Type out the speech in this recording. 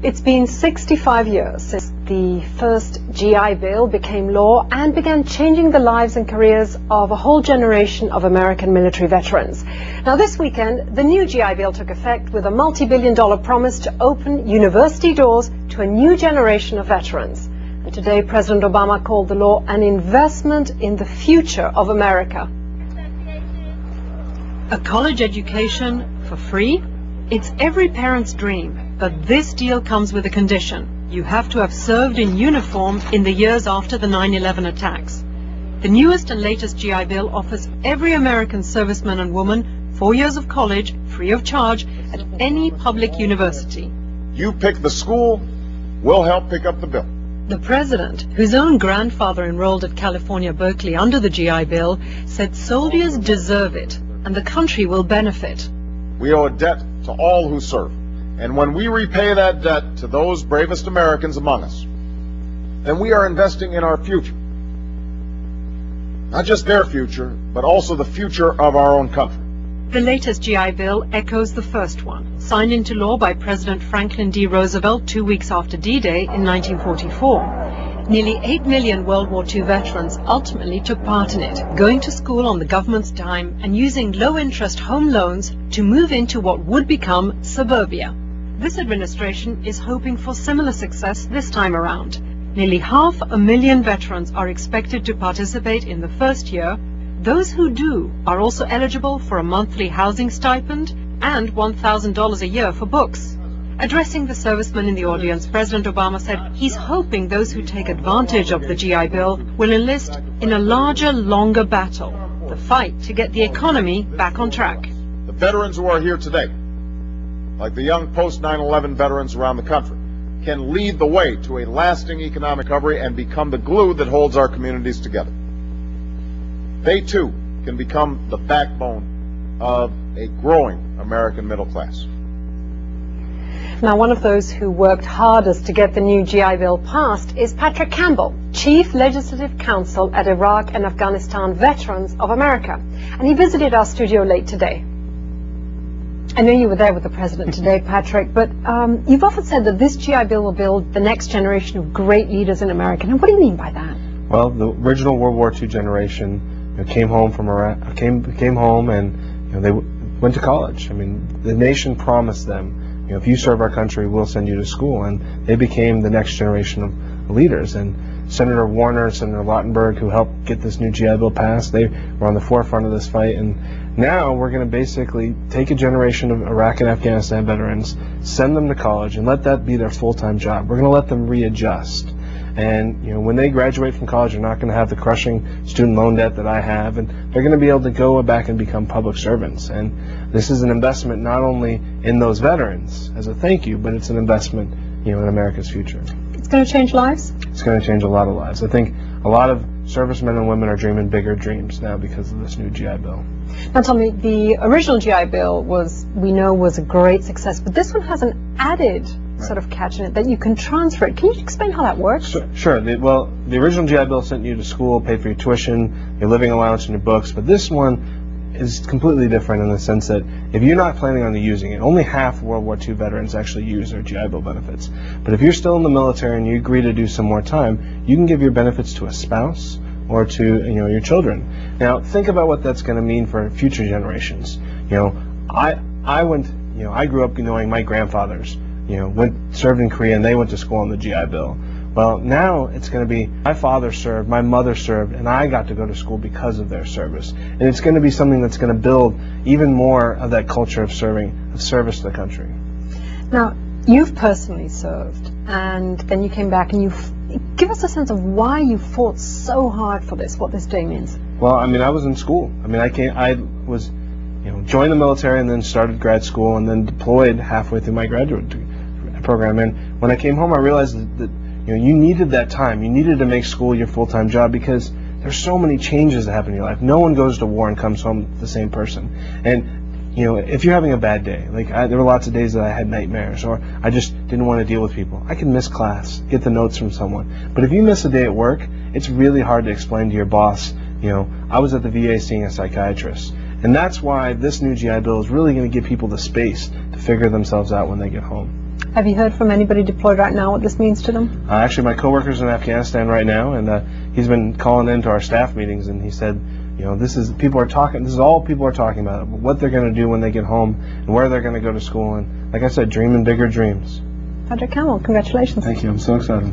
It's been 65 years since the first GI Bill became law and began changing the lives and careers of a whole generation of American military veterans. Now this weekend, the new GI Bill took effect with a multi-billion-dollar promise to open university doors to a new generation of veterans. And today, President Obama called the law an investment in the future of America. A college education for free? It's every parent's dream, but this deal comes with a condition. You have to have served in uniform in the years after the 9/11 attacks. The newest and latest GI Bill offers every American serviceman and woman 4 years of college, free of charge, at any public university. You pick the school, we'll help pick up the bill. The president, whose own grandfather enrolled at California Berkeley under the GI Bill, said soldiers deserve it, and the country will benefit. We owe a debt to all who serve. And when we repay that debt to those bravest Americans among us, then we are investing in our future. Not just their future, but also the future of our own country. The latest GI Bill echoes the first one, signed into law by President Franklin D. Roosevelt 2 weeks after D-Day in 1944. Nearly 8 million World War II veterans ultimately took part in it, going to school on the government's dime and using low-interest home loans to move into what would become suburbia. This administration is hoping for similar success this time around. Nearly 500,000 veterans are expected to participate in the first year. Those who do are also eligible for a monthly housing stipend and $1,000 a year for books. Addressing the servicemen in the audience, President Obama said he's hoping those who take advantage of the GI Bill will enlist in a larger, longer battle, the fight to get the economy back on track. The veterans who are here today, like the young post-9/11 veterans around the country, can lead the way to a lasting economic recovery and become the glue that holds our communities together. They too can become the backbone of a growing American middle class. Now, one of those who worked hardest to get the new GI Bill passed is Patrick Campbell, Chief Legislative Counsel at Iraq and Afghanistan Veterans of America. And he visited our studio late today. I know you were there with the President today, Patrick, but you've often said that this GI Bill will build the next generation of great leaders in America. And what do you mean by that? Well, the original World War II generation came home from Iraq, came home and they went to college. I mean, the nation promised them, if you serve our country, we'll send you to school, and they became the next generation of leaders. And Senator Warner and Senator Lautenberg, who helped get this new GI Bill passed, they were on the forefront of this fight. And now we're going to basically take a generation of Iraq and Afghanistan veterans, send them to college, and let that be their full-time job. We're going to let them readjust. And when they graduate from college, they're not going to have the crushing student loan debt that I have, and they're going to be able to go back and become public servants. And this is an investment not only in those veterans as a thank you, but it's an investment, in America's future. It's going to change lives? It's going to change a lot of lives. I think a lot of servicemen and women are dreaming bigger dreams now because of this new GI Bill. Now tell me, the original GI Bill we know was a great success, but this one has an added sort of catch in it that you can transfer it. Can you explain how that works? Sure. The original GI Bill sent you to school, paid for your tuition, your living allowance, and your books, but this one is completely different in the sense that if you're not planning on using it, only half World War II veterans actually use their GI Bill benefits. But if you're still in the military and you agree to do some more time, you can give your benefits to a spouse or to your children. Now think about what that's going to mean for future generations. I grew up knowing my grandfathers served in Korea, and they went to school on the GI Bill. Well, now it's going to be my father served, my mother served, and I got to go to school because of their service. And it's going to be something that's going to build even more of that culture of service to the country. Now, you've personally served, and then you came back, and give us a sense of why you fought so hard for this, what this day means. Well, I was in school. Joined the military and then started grad school and then deployed halfway through my graduate program. And when I came home, I realized that you needed that time. You needed to make school your full-time job because there's so many changes that happen in your life. No one goes to war and comes home the same person. And if you're having a bad day, there were lots of days that I had nightmares or I just didn't want to deal with people. I can miss class, get the notes from someone. But if you miss a day at work, it's really hard to explain to your boss, I was at the VA seeing a psychiatrist. And that's why this new GI Bill is really going to give people the space to figure themselves out when they get home. Have you heard from anybody deployed right now what this means to them? Actually, my coworker's in Afghanistan right now, and he's been calling into our staff meetings, and he said, you know, this is all people are talking about, what they're going to do when they get home and where they're going to go to school, and like I said, dreaming bigger dreams. Patrick Campbell, congratulations. Thank you. I'm so excited.